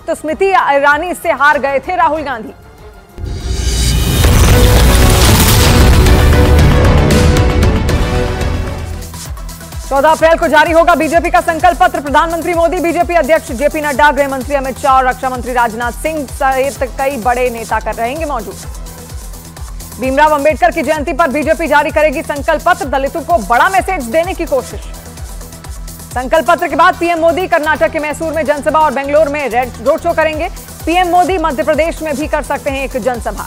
तो स्मृति ईरानी से हार गए थे राहुल गांधी। चौदह अप्रैल को जारी होगा बीजेपी का संकल्प पत्र। प्रधानमंत्री मोदी, बीजेपी अध्यक्ष जेपी नड्डा, गृह मंत्री अमित शाह और रक्षा मंत्री राजनाथ सिंह सहित कई बड़े नेता रहेंगे मौजूद। भीमराव अंबेडकर की जयंती पर बीजेपी जारी करेगी संकल्प पत्र, दलितों को बड़ा मैसेज देने की कोशिश। संकल्प पत्र के बाद पीएम मोदी कर्नाटक के मैसूर में जनसभा और बेंगलोर में रोड शो करेंगे। पीएम मोदी मध्य प्रदेश में भी कर सकते हैं एक जनसभा।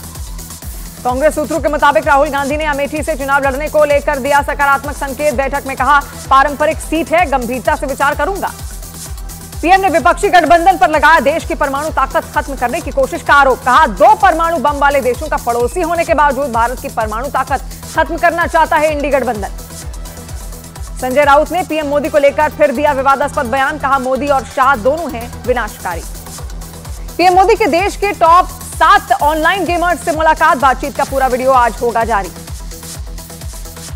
कांग्रेस सूत्रों के मुताबिक राहुल गांधी ने अमेठी से चुनाव लड़ने को लेकर दिया सकारात्मक संकेत। बैठक में कहा, पारंपरिक सीट है, गंभीरता से विचार करूंगा। पीएम ने विपक्षी गठबंधन पर लगाया देश की परमाणु ताकत खत्म करने की कोशिश का आरोप। कहा, 2 परमाणु बम वाले देशों का पड़ोसी होने के बावजूद भारत की परमाणु ताकत खत्म करना चाहता है इंडी गठबंधन। संजय राउत ने पीएम मोदी को लेकर फिर दिया विवादास्पद बयान। कहा, मोदी और शाह दोनों हैं विनाशकारी। पीएम मोदी के देश के टॉप 7 ऑनलाइन गेमर्स से मुलाकात। बातचीत का पूरा वीडियो आज होगा जारी।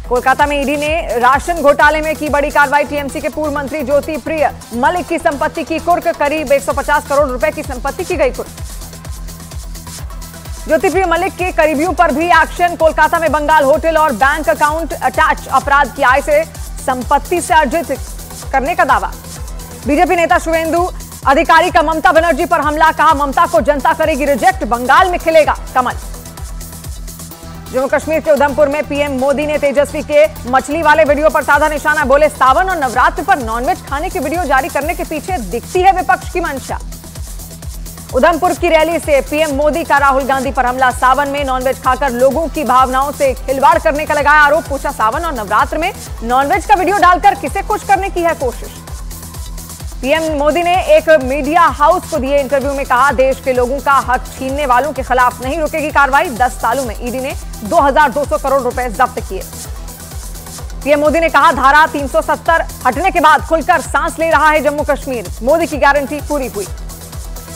कोलकाता में ईडी ने राशन घोटाले में की बड़ी कार्रवाई। टीएमसी के पूर्व मंत्री ज्योति प्रिय मलिक की संपत्ति की कुर्क, करीब 150 करोड़ रुपए की संपत्ति की गई कुर्क। ज्योति प्रिय मलिक के करीबियों पर भी एक्शन। कोलकाता में बंगाल होटल और बैंक अकाउंट अटैच अपराध की आय से संपत्ति से अर्जित करने का दावा। बीजेपी नेता शुवेंदु अधिकारी का ममता बनर्जी पर हमला। कहा, ममता को जनता करेगी रिजेक्ट, बंगाल में खिलेगा कमल। जम्मू कश्मीर के उधमपुर में पीएम मोदी ने तेजस्वी के मछली वाले वीडियो पर साधा निशाना। बोले, सावन और नवरात्र पर नॉनवेज खाने की वीडियो जारी करने के पीछे दिखती है विपक्ष की मंशा। उधमपुर की रैली से पीएम मोदी का राहुल गांधी पर हमला। सावन में नॉनवेज खाकर लोगों की भावनाओं से खिलवाड़ करने का लगाया आरोप। पूछा, सावन और नवरात्र में नॉनवेज का वीडियो डालकर किसे खुश करने की है कोशिश। पीएम मोदी ने एक मीडिया हाउस को दिए इंटरव्यू में कहा, देश के लोगों का हक छीनने वालों के खिलाफ नहीं रुकेगी कार्रवाई। 10 सालों में ईडी ने 2200 करोड़ रुपए जब्त किए। पीएम मोदी ने कहा, धारा 370 हटने के बाद खुलकर सांस ले रहा है जम्मू कश्मीर। मोदी की गारंटी पूरी हुई।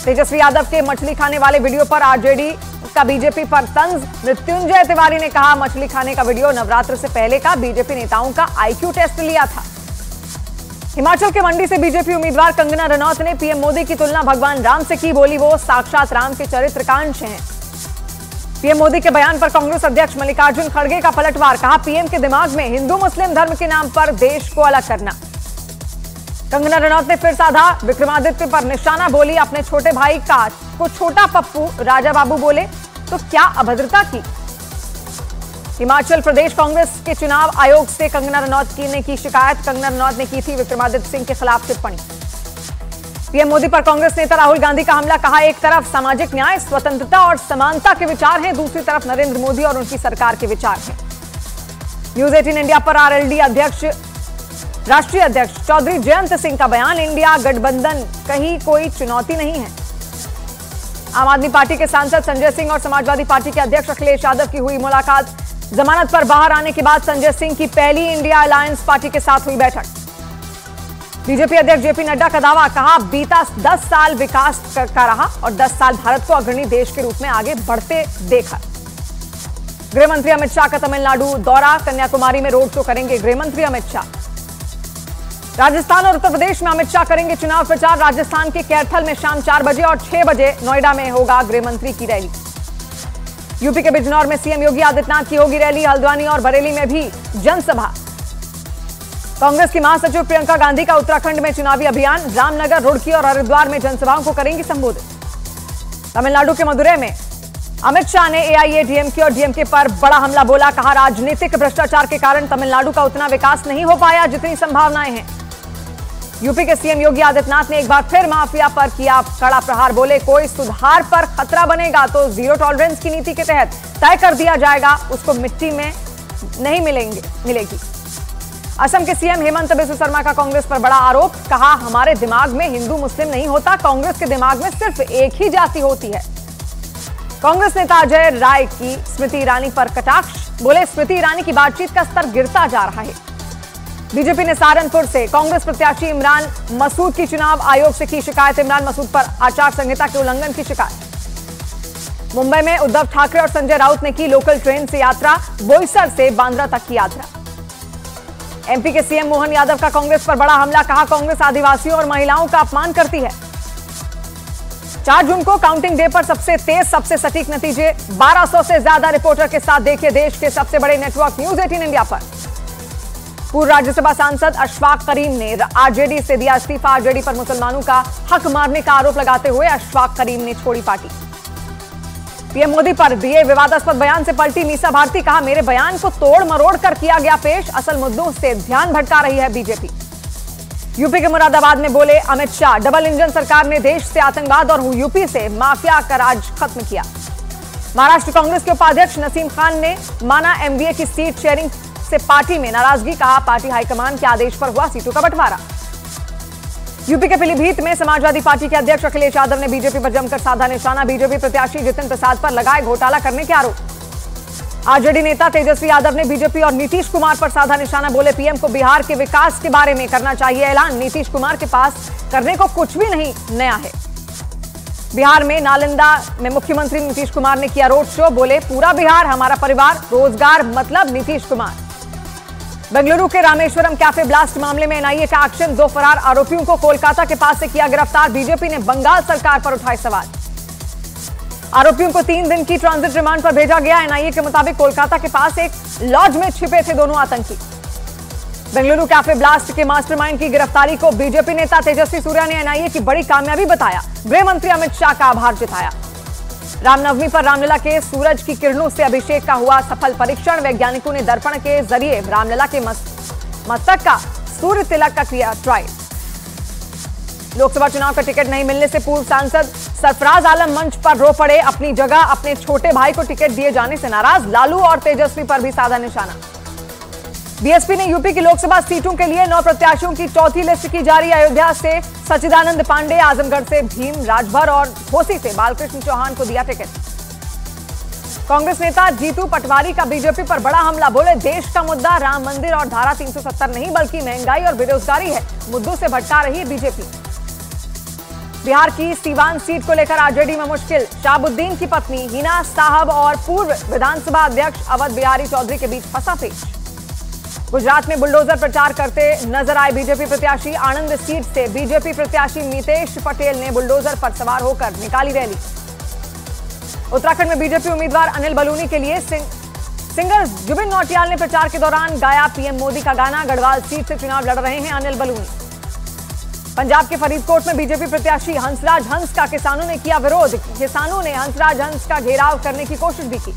तेजस्वी यादव के मछली खाने वाले वीडियो पर आरजेडी का बीजेपी पर तंज। मृत्युंजय तिवारी ने कहा, मछली खाने का वीडियो नवरात्र से पहले का बीजेपी नेताओं का आईक्यू टेस्ट लिया था। हिमाचल के मंडी से बीजेपी उम्मीदवार कंगना रनौत ने पीएम मोदी की तुलना भगवान राम से की। बोली, वो साक्षात राम के चरित्र का अंश हैं। पीएम मोदी के बयान पर कांग्रेस अध्यक्ष मल्लिकार्जुन खड़गे का पलटवार। कहा, पीएम के दिमाग में हिंदू मुस्लिम धर्म के नाम पर देश को अलग करना। कंगना रनौत ने फिर साधा विक्रमादित्य पर निशाना। बोली, अपने छोटे भाई को छोटा पप्पू राजा बाबू बोले तो क्या अभद्रता की। हिमाचल प्रदेश कांग्रेस के चुनाव आयोग से कंगना रनौत ने की शिकायत। कंगना रनौत ने की थी विक्रमादित्य सिंह के खिलाफ टिप्पणी। पीएम मोदी पर कांग्रेस नेता राहुल गांधी का हमला। कहा, एक तरफ सामाजिक न्याय, स्वतंत्रता और समानता के विचार हैं, दूसरी तरफ नरेंद्र मोदी और उनकी सरकार के विचार हैं। न्यूज 18 इंडिया पर आरएलडी राष्ट्रीय अध्यक्ष चौधरी जयंत सिंह का बयान। इंडिया गठबंधन कहीं कोई चुनौती नहीं है। आम आदमी पार्टी के सांसद संजय सिंह और समाजवादी पार्टी के अध्यक्ष अखिलेश यादव की हुई मुलाकात। जमानत पर बाहर आने के बाद संजय सिंह की पहली इंडिया अलायंस पार्टी के साथ हुई बैठक। बीजेपी अध्यक्ष जेपी नड्डा का दावा। कहा, बीता 10 साल विकास का रहा और 10 साल भारत को अग्रणी देश के रूप में आगे बढ़ते देखा। गृह मंत्री अमित शाह का तमिलनाडु दौरा। कन्याकुमारी में रोड शो करेंगे गृह मंत्री अमित शाह। राजस्थान और उत्तर प्रदेश में अमित शाह करेंगे चुनाव प्रचार। राजस्थान के कैथल में शाम 4 बजे और 6 बजे नोएडा में होगा गृह मंत्री की रैली। यूपी के बिजनौर में सीएम योगी आदित्यनाथ की होगी रैली। हल्द्वानी और बरेली में भी जनसभा। कांग्रेस की महासचिव प्रियंका गांधी का उत्तराखंड में चुनावी अभियान। रामनगर, रुड़की और हरिद्वार में जनसभाओं को करेंगी संबोधित। तमिलनाडु के मदुरै में अमित शाह ने एआईएडीएमके और डीएमके पर बड़ा हमला बोला। कहा, राजनीतिक भ्रष्टाचार के कारण तमिलनाडु का उतना विकास नहीं हो पाया जितनी संभावनाएं हैं। यूपी के सीएम योगी आदित्यनाथ ने एक बार फिर माफिया पर किया कड़ा प्रहार। बोले, कोई सुधार पर खतरा बनेगा तो जीरो टॉलरेंस की नीति के तहत तय कर दिया जाएगा, उसको मिट्टी में नहीं मिलेगी। असम के सीएम हेमंत बिस्वा शर्मा का कांग्रेस पर बड़ा आरोप। कहा, हमारे दिमाग में हिंदू मुस्लिम नहीं होता, कांग्रेस के दिमाग में सिर्फ एक ही जाति होती है। कांग्रेस नेता अजय राय की स्मृति ईरानी पर कटाक्ष। बोले, स्मृति ईरानी की बातचीत का स्तर गिरता जा रहा है। बीजेपी ने सहारनपुर से कांग्रेस प्रत्याशी इमरान मसूद की चुनाव आयोग से की शिकायत। इमरान मसूद पर आचार संहिता के उल्लंघन की शिकायत। मुंबई में उद्धव ठाकरे और संजय राउत ने की लोकल ट्रेन से यात्रा। बोईसर से बांद्रा तक की यात्रा। एमपी के सीएम मोहन यादव का कांग्रेस पर बड़ा हमला। कहा, कांग्रेस आदिवासियों और महिलाओं का अपमान करती है। 4 जून को काउंटिंग डे पर सबसे तेज, सबसे सटीक नतीजे, 1200 से ज्यादा रिपोर्टर के साथ देखिए देश के सबसे बड़े नेटवर्क न्यूज 18 इंडिया पर। पूर्व राज्यसभा सांसद अशफाक करीम ने आरजेडी से दिया इस्तीफा। आरजेडी पर मुसलमानों का हक मारने का आरोप लगाते हुए अशफाक करीम ने छोड़ी पार्टी। पीएम मोदी पर दिए विवादास्पद बयान से पलटी मीसा भारती, कहा मेरे बयान को तोड़ मरोड़ कर किया गया पेश, असल मुद्दों से ध्यान भटका रही है बीजेपी। यूपी के मुरादाबाद में बोले अमित शाह, डबल इंजन सरकार ने देश से आतंकवाद और यूपी से माफिया का राज खत्म किया। महाराष्ट्र कांग्रेस के उपाध्यक्ष नसीम खान ने माना एमबीए की सीट शेयरिंग से पार्टी में नाराजगी, कहा पार्टी हाईकमान के आदेश पर हुआ सीटों का बंटवारा। यूपी के पीलीभीत में समाजवादी पार्टी के अध्यक्ष अखिलेश यादव ने बीजेपी पर जमकर साधा निशाना। बीजेपी प्रत्याशी जितिन प्रसाद पर लगाए घोटाला करने के आरोप। आरजेडी नेता तेजस्वी यादव ने बीजेपी और नीतीश कुमार पर साधा निशाना, बोले पीएम को बिहार के विकास के बारे में करना चाहिए ऐलान। नीतीश कुमार के पास करने को कुछ भी नहीं नया है। बिहार में नालंदा में मुख्यमंत्री नीतीश कुमार ने किया रोड शो, बोले पूरा बिहार हमारा परिवार, रोजगार मतलब नीतीश कुमार। बेंगलुरु के रामेश्वरम कैफे ब्लास्ट मामले में एनआईए का एक्शन, 2 फरार आरोपियों को कोलकाता के पास से किया गिरफ्तार। बीजेपी ने बंगाल सरकार पर उठाए सवाल। आरोपियों को 3 दिन की ट्रांजिट रिमांड पर भेजा गया। एनआईए के मुताबिक कोलकाता के पास एक लॉज में छिपे थे दोनों आतंकी। बेंगलुरु कैफे ब्लास्ट के मास्टरमाइंड की गिरफ्तारी को बीजेपी नेता तेजस्वी सूर्या ने एनआईए की बड़ी कामयाबी बताया। गृह मंत्री अमित शाह का आभार जताया। रामनवमी पर रामलला के सूरज की किरणों से अभिषेक का हुआ सफल परीक्षण। वैज्ञानिकों ने दर्पण के जरिए रामलला के मस्तक का सूर्य तिलक का किया ट्रायल। लोकसभा चुनाव का टिकट नहीं मिलने से पूर्व सांसद सरफराज आलम मंच पर रो पड़े। अपनी जगह अपने छोटे भाई को टिकट दिए जाने से नाराज। लालू और तेजस्वी पर भी साधा निशाना। बीएसपी ने यूपी की लोकसभा सीटों के लिए 9 प्रत्याशियों की चौथी लिस्ट की जारी। अयोध्या से सच्चिदानंद पांडे, आजमगढ़ से भीम राजभर और घोसी से बालकृष्ण चौहान को दिया टिकट। कांग्रेस नेता जीतू पटवारी का बीजेपी पर बड़ा हमला, बोले देश का मुद्दा राम मंदिर और धारा 370 नहीं बल्कि महंगाई और बेरोजगारी है, मुद्दों से भटका रही है बीजेपी। बिहार की सीवान सीट को लेकर आरजेडी में मुश्किल। शाहबुद्दीन की पत्नी हिना साहब और पूर्व विधानसभा अध्यक्ष अवध बिहारी चौधरी के बीच फंसा पेच। गुजरात में बुलडोजर प्रचार करते नजर आए बीजेपी प्रत्याशी। आणंद सीट से बीजेपी प्रत्याशी मितेश पटेल ने बुलडोजर पर सवार होकर निकाली रैली। उत्तराखंड में बीजेपी उम्मीदवार अनिल बलूनी के लिए सिंगर जुबिन नौटियाल ने प्रचार के दौरान गाया पीएम मोदी का गाना। गढ़वाल सीट से चुनाव लड़ रहे हैं अनिल बलूनी। पंजाब के फरीदकोट में बीजेपी प्रत्याशी हंसराज हंस का किसानों ने किया विरोध। किसानों ने हंसराज हंस का घेराव करने की कोशिश भी की।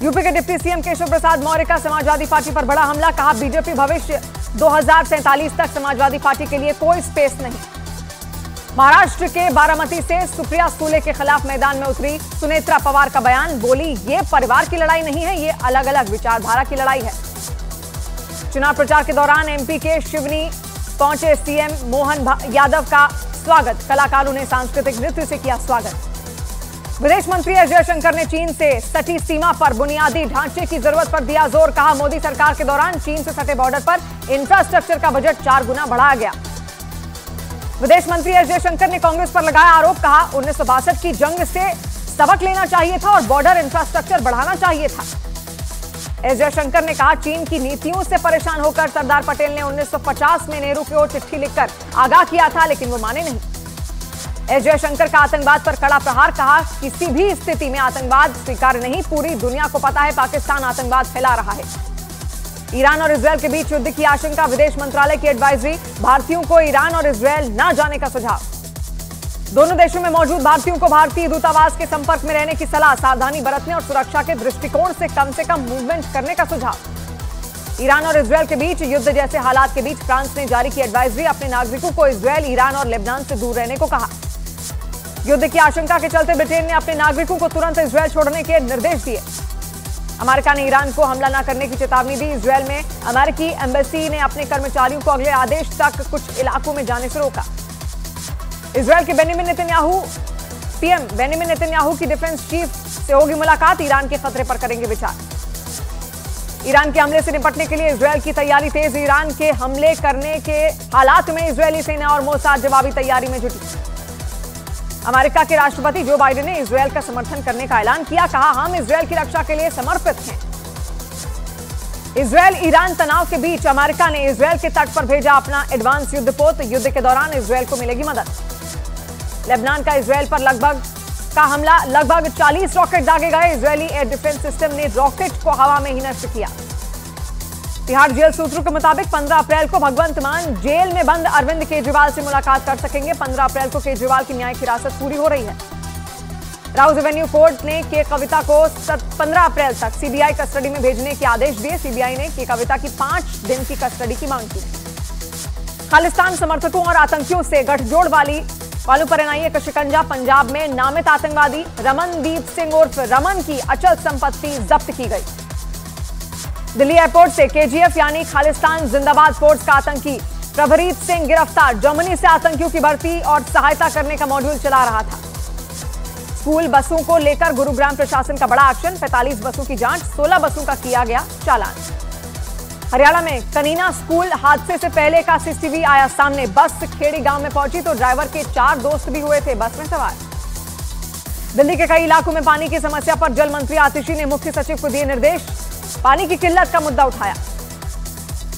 यूपी के डिप्टी सीएम केशव प्रसाद मौर्य का समाजवादी पार्टी पर बड़ा हमला, कहा बीजेपी भविष्य 2047 तक समाजवादी पार्टी के लिए कोई स्पेस नहीं। महाराष्ट्र के बारामती से सुप्रिया सूले के खिलाफ मैदान में उतरी सुनेत्रा पवार का बयान, बोली ये परिवार की लड़ाई नहीं है, ये अलग अलग विचारधारा की लड़ाई है। चुनाव प्रचार के दौरान एमपी के शिवनी पहुंचे सीएम मोहन यादव का स्वागत। कलाकारों ने सांस्कृतिक नृत्य से किया स्वागत। विदेश मंत्री एस जयशंकर ने चीन से सटी सीमा पर बुनियादी ढांचे की जरूरत पर दिया जोर, कहा मोदी सरकार के दौरान चीन से सटे बॉर्डर पर इंफ्रास्ट्रक्चर का बजट 4 गुना बढ़ाया गया। विदेश मंत्री एस जयशंकर ने कांग्रेस पर लगाया आरोप, कहा 1962 की जंग से सबक लेना चाहिए था और बॉर्डर इंफ्रास्ट्रक्चर बढ़ाना चाहिए था। एस जयशंकर ने कहा चीन की नीतियों से परेशान होकर सरदार पटेल ने 1950 में नेहरू की ओर चिट्ठी लिखकर आगाह किया था, लेकिन वो माने नहीं। एस जयशंकर का आतंकवाद पर कड़ा प्रहार, कहा किसी भी स्थिति में आतंकवाद स्वीकार्य नहीं। पूरी दुनिया को पता है पाकिस्तान आतंकवाद फैला रहा है। ईरान और इजरायल के बीच युद्ध की आशंका, विदेश मंत्रालय की एडवाइजरी, भारतीयों को ईरान और इजरायल न जाने का सुझाव। दोनों देशों में मौजूद भारतीयों को भारतीय दूतावास के संपर्क में रहने की सलाह, सावधानी बरतने और सुरक्षा के दृष्टिकोण से कम मूवमेंट करने का सुझाव। ईरान और इजरायल के बीच युद्ध जैसे हालात के बीच फ्रांस ने जारी की एडवाइजरी, अपने नागरिकों को इजरायल, ईरान और लेबनान से दूर रहने को कहा। युद्ध की आशंका के चलते ब्रिटेन ने अपने नागरिकों को तुरंत इजरायल छोड़ने के निर्देश दिए। अमेरिका ने ईरान को हमला न करने की चेतावनी दी। इजरायल में अमेरिकी एम्बेसी ने अपने कर्मचारियों को अगले आदेश तक कुछ इलाकों में जाने से रोका। इजरायल के पीएम बेनिमिन नेतन्याहू की डिफेंस चीफ से होगी मुलाकात, ईरान के खतरे पर करेंगे विचार। ईरान के हमले से निपटने के लिए इजरायल की तैयारी तेज, ईरान के हमले करने के हालात में इजरायली सेना और मोसाद जवाबी तैयारी में जुटी। अमेरिका के राष्ट्रपति जो बाइडेन ने इजरायल का समर्थन करने का ऐलान किया, कहा हम इजरायल की रक्षा के लिए समर्पित हैं। इजरायल ईरान तनाव के बीच अमेरिका ने इजरायल के तट पर भेजा अपना एडवांस युद्धपोत, युद्ध के दौरान इजरायल को मिलेगी मदद। लेबनान का इजरायल पर लगभग 40 रॉकेट दागे गए। इजरायली एयर डिफेंस सिस्टम ने रॉकेट को हवा में ही नष्ट किया। तिहाड़ जेल सूत्रों के मुताबिक 15 अप्रैल को भगवंत मान जेल में बंद अरविंद केजरीवाल से मुलाकात कर सकेंगे। 15 अप्रैल को केजरीवाल की न्यायिक हिरासत पूरी हो रही है। राउज एवेन्यू कोर्ट ने के कविता को 15 अप्रैल तक सीबीआई कस्टडी में भेजने के आदेश दिए। सीबीआई ने के कविता की 5 दिन की कस्टडी की मांग की। खालिस्तान समर्थकों और आतंकियों से गठजोड़ वालों पर एनआईए का शिकंजा। पंजाब में नामित आतंकवादी रमनदीप सिंह उर्फ रमन की अचल संपत्ति जब्त की गई। दिल्ली एयरपोर्ट से केजीएफ यानी खालिस्तान जिंदाबाद फोर्स का आतंकी प्रभरीत सिंह गिरफ्तार। जर्मनी से आतंकियों की भर्ती और सहायता करने का मॉड्यूल चला रहा था। स्कूल बसों को लेकर गुरुग्राम प्रशासन का बड़ा एक्शन। 45 बसों की जांच, 16 बसों का किया गया चालान। हरियाणा में कनीना स्कूल हादसे से पहले का सीसीटीवी आया सामने। बस खेड़ी गांव में पहुंची तो ड्राइवर के 4 दोस्त भी हुए थे बस में सवार। दिल्ली के कई इलाकों में पानी की समस्या पर जल मंत्री आतिशी ने मुख्य सचिव को दिए निर्देश। पानी की किल्लत का मुद्दा उठाया।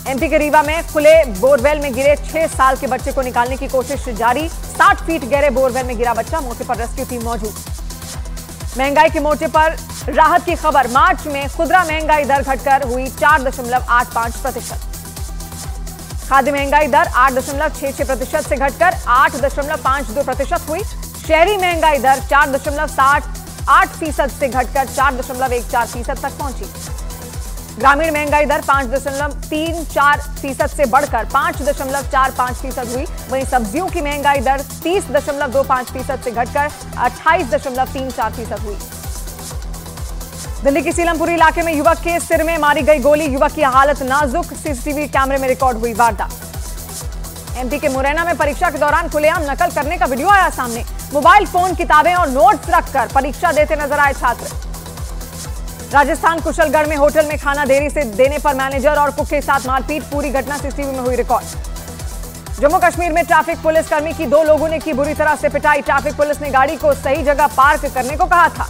एमपी के रीवा में खुले बोरवेल में गिरे 6 साल के बच्चे को निकालने की कोशिश जारी। 60 फीट गहरे बोरवेल में गिरा बच्चा, मौके पर रेस्क्यू टीम मौजूद। महंगाई के मोर्चे पर राहत की खबर। मार्च में खुदरा महंगाई दर घटकर हुई 4.85%। खाद्य महंगाई दर 8.66% से घटकर 8.52% हुई। शहरी महंगाई दर 4.78% से घटकर 4.14% तक पहुंची। ग्रामीण महंगाई दर 5.34% से बढ़कर 5.45% हुई। वहीं सब्जियों की महंगाई दर 30.25% से घटकर 28.34% हुई। दिल्ली के सीलमपुरी इलाके में युवक के सिर में मारी गई गोली, युवक की हालत नाजुक। सीसीटीवी कैमरे में रिकॉर्ड हुई वारदात। एमपी के मुरैना में परीक्षा के दौरान खुलेआम नकल करने का वीडियो आया सामने। मोबाइल फोन, किताबें और नोट्स रखकर परीक्षा देते नजर आए छात्र। राजस्थान कुशलगढ़ में होटल में खाना देरी से देने पर मैनेजर और कुक के साथ मारपीट, पूरी घटना सीसीटीवी में हुई रिकॉर्ड। जम्मू कश्मीर में ट्रैफिक पुलिसकर्मी की 2 लोगों ने की बुरी तरह से पिटाई। ट्रैफिक पुलिस ने गाड़ी को सही जगह पार्क करने को कहा था।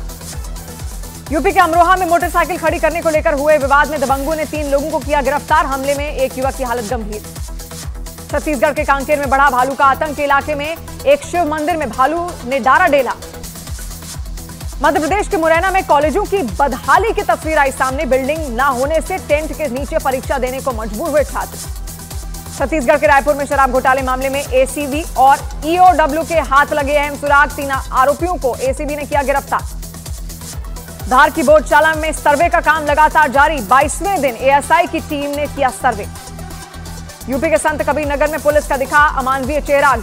यूपी के अमरोहा में मोटरसाइकिल खड़ी करने को लेकर हुए विवाद में दबंगों ने 3 लोगों को किया गिरफ्तार। हमले में एक युवक की हालत गंभीर। छत्तीसगढ़ के कांकेर में बढ़ा भालू का आतंक। इलाके में एक शिव मंदिर में भालू ने डारा डेला। मध्य प्रदेश के मुरैना में कॉलेजों की बदहाली की तस्वीर आई सामने। बिल्डिंग न होने से टेंट के नीचे परीक्षा देने को मजबूर हुए छात्र। छत्तीसगढ़ के रायपुर में शराब घोटाले मामले में एसीबी और ईओडब्ल्यू के हाथ लगे अहम सुराग। 3 आरोपियों को एसीबी ने किया गिरफ्तार। धार की बोधशाला में सर्वे का काम लगातार जारी। 22वें दिन एएसआई की टीम ने किया सर्वे। यूपी के संत कबीर नगर में पुलिस का दिखा अमानवीय चेहरा।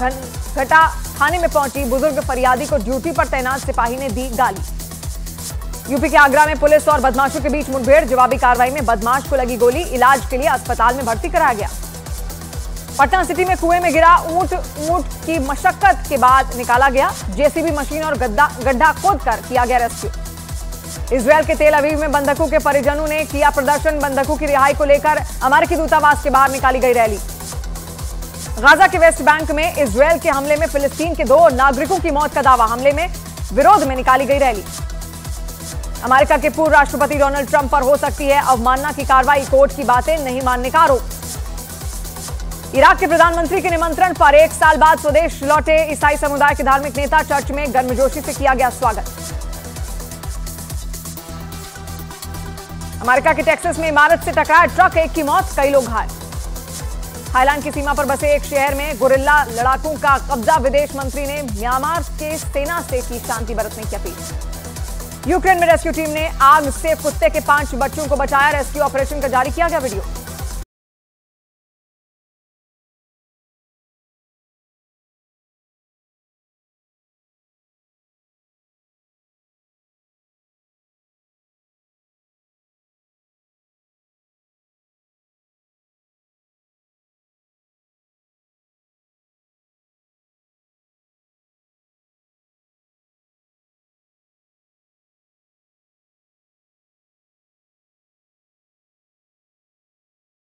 घटा थाने में पहुंची बुजुर्ग फरियादी को ड्यूटी पर तैनात सिपाही ने दी गाली। यूपी के आगरा में पुलिस और बदमाशों के बीच मुठभेड़। जवाबी कार्रवाई में बदमाश को लगी गोली। इलाज के लिए अस्पताल में भर्ती कराया गया। पटना सिटी में कुएं में गिरा ऊंट की मशक्कत के बाद निकाला गया। जेसीबी मशीन और गड्ढा खोदकर किया गया रेस्क्यू। इजरायल के तेल अवीव में बंधकों के परिजनों ने किया प्रदर्शन। बंधकों की रिहाई को लेकर अमेरिकी दूतावास के बाहर निकाली गई रैली। गाजा के वेस्ट बैंक में इजरायल के हमले में फिलिस्तीन के 2 नागरिकों की मौत का दावा। हमले में विरोध में निकाली गई रैली। अमेरिका के पूर्व राष्ट्रपति डोनाल्ड ट्रंप पर हो सकती है अवमानना की कार्रवाई। कोर्ट की बातें नहीं मानने का आरोप। इराक के प्रधानमंत्री के निमंत्रण पर 1 साल बाद स्वदेश लौटे ईसाई समुदाय के धार्मिक नेता। चर्च में गर्मजोशी से किया गया स्वागत। अमेरिका के टेक्सास में इमारत से टकराया ट्रक, 1 की मौत, कई लोग घायल। थाईलैंड की सीमा पर बसे एक शहर में गोरिल्ला लड़ाकों का कब्जा। विदेश मंत्री ने म्यांमार के सेना से की शांति बरतने की अपील। यूक्रेन में रेस्क्यू टीम ने आग से कुत्ते के 5 बच्चों को बचाया। रेस्क्यू ऑपरेशन का जारी किया गया वीडियो।